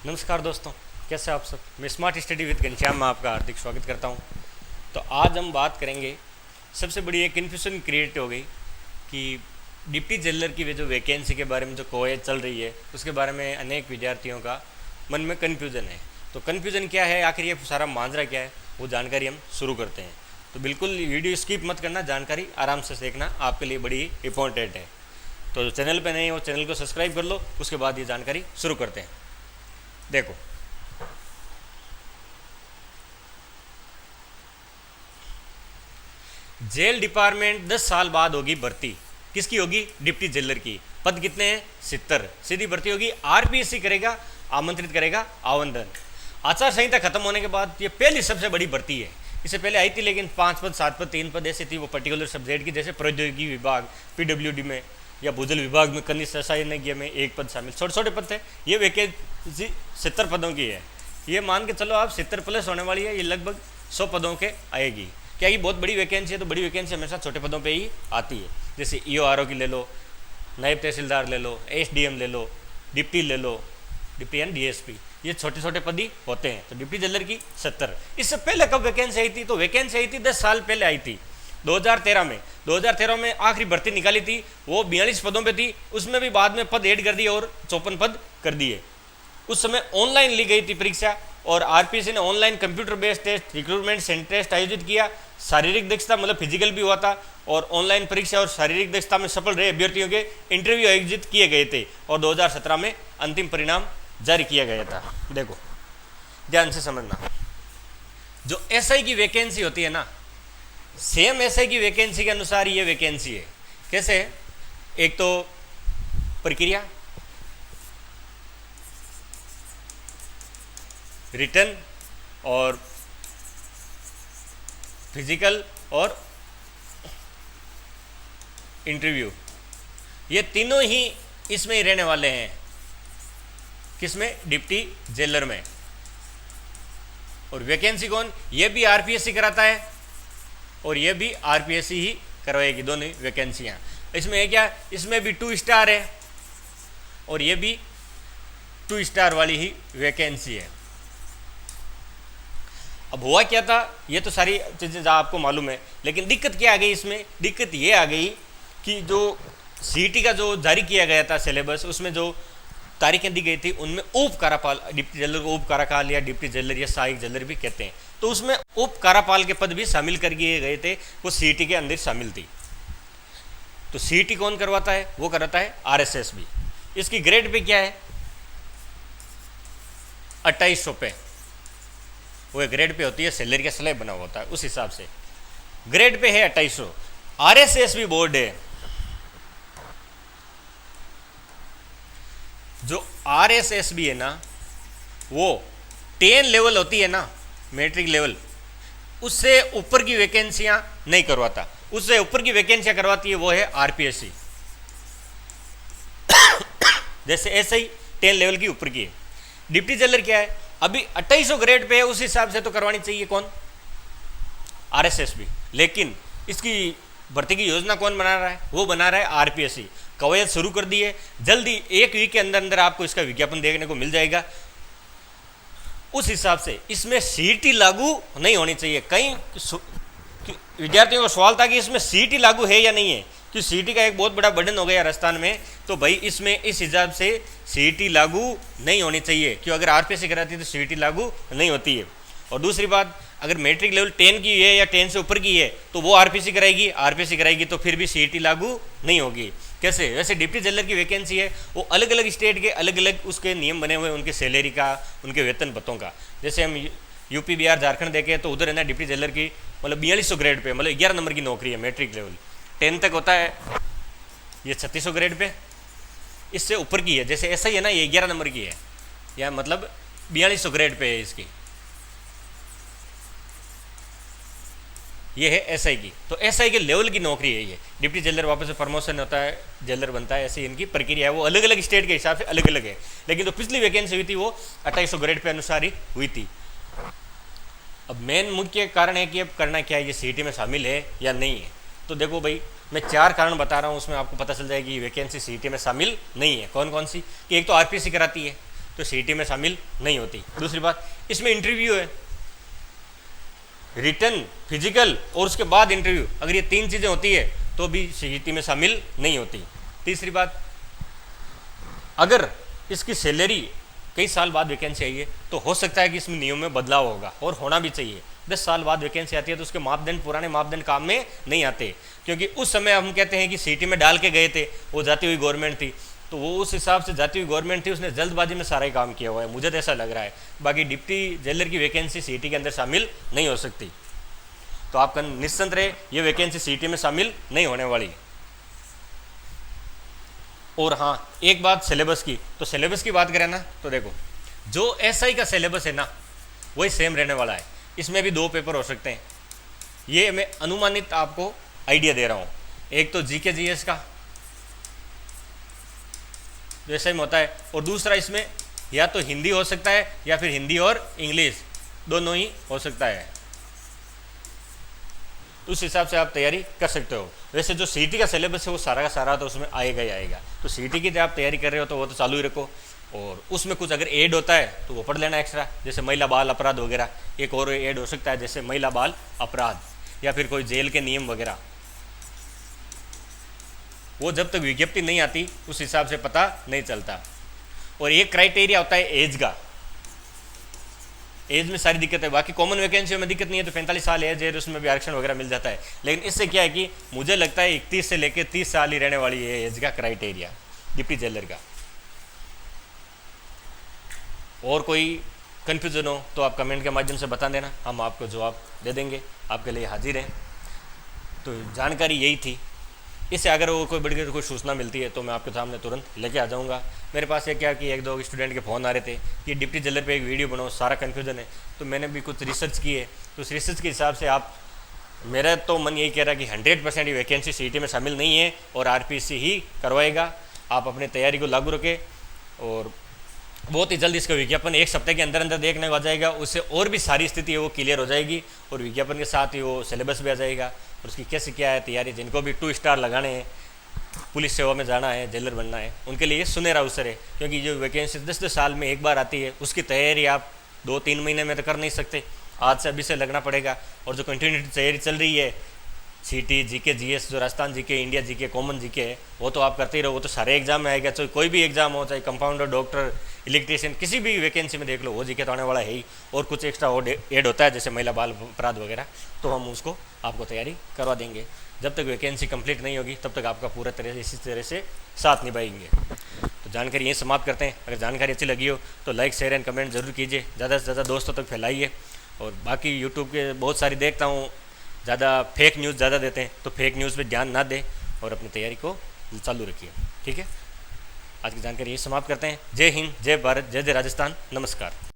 नमस्कार दोस्तों, कैसे आप सब। मैं स्मार्ट स्टडी विद घनश्याम में आपका हार्दिक स्वागत करता हूं। तो आज हम बात करेंगे, सबसे बड़ी एक कन्फ्यूजन क्रिएट हो गई कि डिप्टी जेलर की वे जो वैकेंसी के बारे में जो कवायद चल रही है उसके बारे में अनेक विद्यार्थियों का मन में कन्फ्यूज़न है। तो कन्फ्यूज़न क्या है, आखिर ये सारा मांजरा क्या है, वो जानकारी हम शुरू करते हैं। तो बिल्कुल वीडियो स्किप मत करना, जानकारी आराम से देखना, आपके लिए बड़ी इंपॉर्टेंट है। तो चैनल पे नहीं हो चैनल को सब्सक्राइब कर लो, उसके बाद ये जानकारी शुरू करते हैं। देखो, जेल डिपार्टमेंट 10 साल बाद होगी भर्ती। किसकी होगी? डिप्टी जेलर की। पद कितने हैं? 70। सीधी भर्ती होगी। आरपीएससी करेगा, आमंत्रित करेगा आवंटन। आचार संहिता खत्म होने के बाद ये पहली सबसे बड़ी भर्ती है। इससे पहले आई थी, लेकिन 5 पद 7 पद 3 पद ऐसी थी, वो पर्टिकुलर सब्जेक्ट की, जैसे प्रौद्योगिकी विभाग पीडब्ल्यूडी में या भूजल विभाग में, कनिष्ठ रसायनिक में 1 पद शामिल, छोटे छोटे पद थे। ये वैकेंसी 70 पदों की है। ये मान के चलो आप 70 प्लस होने वाली है, ये लगभग 100 पदों के आएगी। क्या ये बहुत बड़ी वैकेंसी है? तो बड़ी वैकेंसी हमेशा छोटे पदों पे ही आती है। जैसे ईओआरओ की ले लो, नायब तहसीलदार ले लो, एसडीएम ले लो, डिप्टी ले लो, डिप्टी एंड डीएसपी, ये छोटे छोटे पद ही होते हैं। तो डिप्टी जेलर की 70। इससे पहले कब वैकेंसी आई थी? तो वैकेंसी आई थी 10 साल पहले आई थी, 2013 में। 2013 में आखिरी भर्ती निकाली थी, वो 42 पदों पे थी। उसमें भी बाद में पद ऐड कर दिए और 54 पद कर दिए। उस समय ऑनलाइन ली गई थी परीक्षा, और आरपीएससी ने online computer based test, recruitment centre test आयोजित किया। शारीरिक दक्षता मतलब फिजिकल भी हुआ था, और ऑनलाइन परीक्षा और शारीरिक दक्षता में सफल रहे अभ्यर्थियों के इंटरव्यू आयोजित किए गए थे, और 2017 में अंतिम परिणाम जारी किया गया था। देखो ध्यान से समझना, जो एसआई की वैकेंसी होती है ना, सेम एसआई की वैकेंसी के अनुसार ये वैकेंसी है। कैसे? एक तो प्रक्रिया, रिटर्न और फिजिकल और इंटरव्यू, ये तीनों ही इसमें ही रहने वाले हैं। किसमें? डिप्टी जेलर में। और वैकेंसी कौन? ये भी आरपीएससी कराता है और ये भी आरपीएससी ही करवाएगी, दोनों वैकेंसियां। इसमें है क्या? इसमें भी 2 स्टार है और ये भी 2 स्टार वाली ही वैकेंसी है। अब हुआ क्या था, ये तो सारी चीज़ें आपको मालूम है, लेकिन दिक्कत क्या आ गई इसमें? दिक्कत ये आ गई कि जो सीईटी का जो जारी किया गया था सिलेबस, उसमें जो तारीखें दी गई थी, उनमें उप कारापाल, डिप्टी जेलर को उप कारापाल या डिप्टी जेलर या सहायक जेलर भी कहते हैं, तो उसमें उप कारापाल के पद भी शामिल कर दिए गए थे, वो सीईटी के अंदर शामिल थी। तो सीईटी कौन करवाता है? वो कराता है आरएसएसबी। इसकी ग्रेड पे क्या है? 2800 पे। वो ग्रेड पे होती है, सैलरी का स्लैब बना होता है, उस हिसाब से ग्रेड पे है 2800। आरएसएसबी बोर्ड है, जो आरएसएसबी है ना, वो 10 लेवल होती है ना, मैट्रिक लेवल, उससे ऊपर की वैकेंसियां नहीं करवाता। उससे ऊपर की वैकेंसियां करवाती है वो है आरपीएससी। जैसे ऐसे ही 10 लेवल की ऊपर की है। डिप्टी जेलर क्या है? अभी 2800 ग्रेड पे है, उस हिसाब से तो करवानी चाहिए कौन? आरएसएसबी। लेकिन इसकी भर्ती की योजना कौन बना रहा है? वो बना रहा है आरपीएससी। कवायद शुरू कर दी है, जल्दी 1 वीक के अंदर अंदर आपको इसका विज्ञापन देखने को मिल जाएगा। उस हिसाब से इसमें सीईटी लागू नहीं होनी चाहिए। कई विद्यार्थियों को सवाल था कि इसमें सीईटी लागू है या नहीं है, कि सीईटी का एक बहुत बड़ा बर्डन हो गया राजस्थान में। तो भाई इसमें इस हिसाब से सीईटी लागू नहीं होनी चाहिए, क्यों? अगर आरपीएससी कराती है तो सीईटी लागू नहीं होती है। और दूसरी बात, अगर मैट्रिक लेवल 10 की है या 10 से ऊपर की है तो वो आरपीएससी कराएगी, तो फिर भी सीईटी लागू नहीं होगी। कैसे? वैसे डिप्टी जेलर की वैकेंसी है, वो अलग अलग स्टेट के अलग अलग उसके नियम बने हुए हैं, उनके सैलरी का, उनके वेतन भत्तों का। जैसे हम यूपी बिहार झारखंड देखें तो उधर है ना, डिप्टी जेलर की मतलब 4200 ग्रेड पे, मतलब 11 नंबर की नौकरी है, मैट्रिक लेवल 10 तक होता है, ये 3600 ग्रेड पे। इससे ऊपर की है, जैसे ऐसा ही है ना, ये 11 नंबर की है, या मतलब 4200 ग्रेड पे है इसकी। ये है एसआई की। तो एसआई के लेवल की नौकरी है ये। डिप्टी जेलर वापस से प्रमोशन होता है, जेलर बनता है, ऐसी इनकी प्रक्रिया है। वो अलग अलग स्टेट के हिसाब से अलग अलग है, लेकिन जो पिछली वैकेंसी हुई थी वो 2800 ग्रेड पे अनुसार ही हुई थी। अब मेन मुख्य कारण है कि अब करना क्या है, ये सीईटी में शामिल है या नहीं है। तो देखो भाई, मैं 4 कारण बता रहा हूँ, उसमें आपको पता चल जाएगी वैकेंसी सीईटी में शामिल नहीं है। कौन कौन सी? कि एक तो आरपीएससी कराती है, तो सीईटी में शामिल नहीं होती। दूसरी बात, इसमें इंटरव्यू है, रिटन, फिजिकल और उसके बाद इंटरव्यू, अगर ये 3 चीज़ें होती है तो भी सीईटी में शामिल नहीं होती। तीसरी बात, अगर इसकी सैलरी कई साल बाद वैकेंसी आई है तो हो सकता है कि इसमें नियम में बदलाव होगा, और होना भी चाहिए। 10 साल बाद वैकेंसी आती है तो उसके मापदंड, पुराने मापदंड काम में नहीं आते, क्योंकि उस समय हम कहते हैं कि सीईटी में डाल के गए थे, वो जाती हुई गवर्नमेंट थी, तो वो उस हिसाब से जाती हुई गवर्नमेंट थी, उसने जल्दबाजी में सारा ही काम किया हुआ है, मुझे तो ऐसा लग रहा है। बाकी डिप्टी जेलर की वैकेंसी सीईटी के अंदर शामिल नहीं हो सकती, तो आपका निश्चिंत रहे, ये वैकेंसी सीईटी में शामिल नहीं होने वाली। और हाँ, एक बात सिलेबस की, तो सिलेबस की बात करें ना, तो देखो जो एसआई का सिलेबस है ना वही सेम रहने वाला है। इसमें भी 2 पेपर हो सकते हैं, ये मैं अनुमानित आपको आइडिया दे रहा हूँ। एक तो जीके जीएस का जैसे में होता है, और दूसरा इसमें या तो हिंदी हो सकता है या फिर हिंदी और इंग्लिश दोनों ही हो सकता है। उस हिसाब से आप तैयारी कर सकते हो। वैसे जो सीईटी का सिलेबस है वो सारा का सारा तो उसमें आएगा ही आएगा, तो सीईटी की जब आप तैयारी कर रहे हो तो वो तो चालू ही रखो, और उसमें कुछ अगर ऐड होता है तो वो पढ़ लेना एक्स्ट्रा, जैसे महिला बाल अपराध वगैरह। एक और ऐड हो सकता है जैसे महिला बाल अपराध, या फिर कोई जेल के नियम वगैरह, वो जब तक विज्ञप्ति नहीं आती उस हिसाब से पता नहीं चलता। और एक क्राइटेरिया होता है एज का, एज में सारी दिक्कत है। बाकी कॉमन वैकेंसी में दिक्कत नहीं है, तो 45 साल एज है तो उसमें भी आरक्षण वगैरह मिल जाता है। लेकिन इससे क्या है कि मुझे लगता है 31 से लेकर 30 साल ही रहने वाली है एज का क्राइटेरिया डिप्टी जेलर का। और कोई कन्फ्यूजन हो तो आप कमेंट के माध्यम से बता देना, हम आपको जवाब दे देंगे, आपके लिए हाजिर हैं। तो जानकारी यही थी, इससे अगर वो कोई बड़ी कोई सूचना मिलती है तो मैं आपके सामने तुरंत लेके आ जाऊंगा। मेरे पास ये क्या कि 1-2 स्टूडेंट के फ़ोन आ रहे थे कि डिप्टी जेलर पे एक वीडियो बनाओ, सारा कन्फ्यूजन है, तो मैंने भी कुछ रिसर्च की है। तो उस रिसर्च के हिसाब से आप, मेरा तो मन यही कह रहा है कि 100% ये वैकेंसी सीईटी में शामिल नहीं है और आरपीसी ही करवाएगा। आप अपनी तैयारी को लागू रखें, और बहुत ही जल्द इसका विज्ञापन 1 सप्ताह के अंदर अंदर देखने को आ जाएगा। उससे और भी सारी स्थिति है वो क्लियर हो जाएगी, और विज्ञापन के साथ ही वो सिलेबस भी आ जाएगा, और उसकी कैसे क्या है तैयारी। जिनको भी 2 स्टार लगाने हैं, पुलिस सेवा में जाना है, जेलर बनना है, उनके लिए ये सुनहरा अवसर है, क्योंकि जो वैकेंसी 10 साल में एक बार आती है उसकी तैयारी आप 2-3 महीने में तो कर नहीं सकते, आज से अभी से लगना पड़ेगा। और जो कंटिन्यूटी तैयारी चल रही है सीईटी, जीके जीएस, जो Rajasthan GK, India GK, common GK है, वो तो आप करते ही रहो, वो तो सारे एग्जाम में आएगा, चाहे कोई भी एग्जाम हो, चाहे कंपाउंडर, डॉक्टर, इलेक्ट्रीशियन, किसी भी वैकेंसी में देख लो, वो जीके तो आने वाला है ही। और कुछ एक्स्ट्रा और ऐड होता है जैसे महिला बाल अपराध वगैरह, तो हम उसको आपको तैयारी करवा देंगे। जब तक वैकेंसी कंप्लीट नहीं होगी तब तक आपका पूरा तरह से इसी तरह से साथ निभाएंगे। तो जानकारी यहीं समाप्त करते हैं। अगर जानकारी अच्छी लगी हो तो लाइक, शेयर एंड कमेंट जरूर कीजिए, ज़्यादा से ज़्यादा दोस्तों तक फैलाइए। और बाकी यूट्यूब के बहुत सारी देखता हूँ, ज़्यादा फेक न्यूज़ ज़्यादा देते हैं, तो फेक न्यूज़ पे ध्यान ना दें और अपनी तैयारी को चालू रखिए। ठीक है, आज की जानकारी यही समाप्त करते हैं। जय हिंद, जय भारत, जय जय राजस्थान, नमस्कार।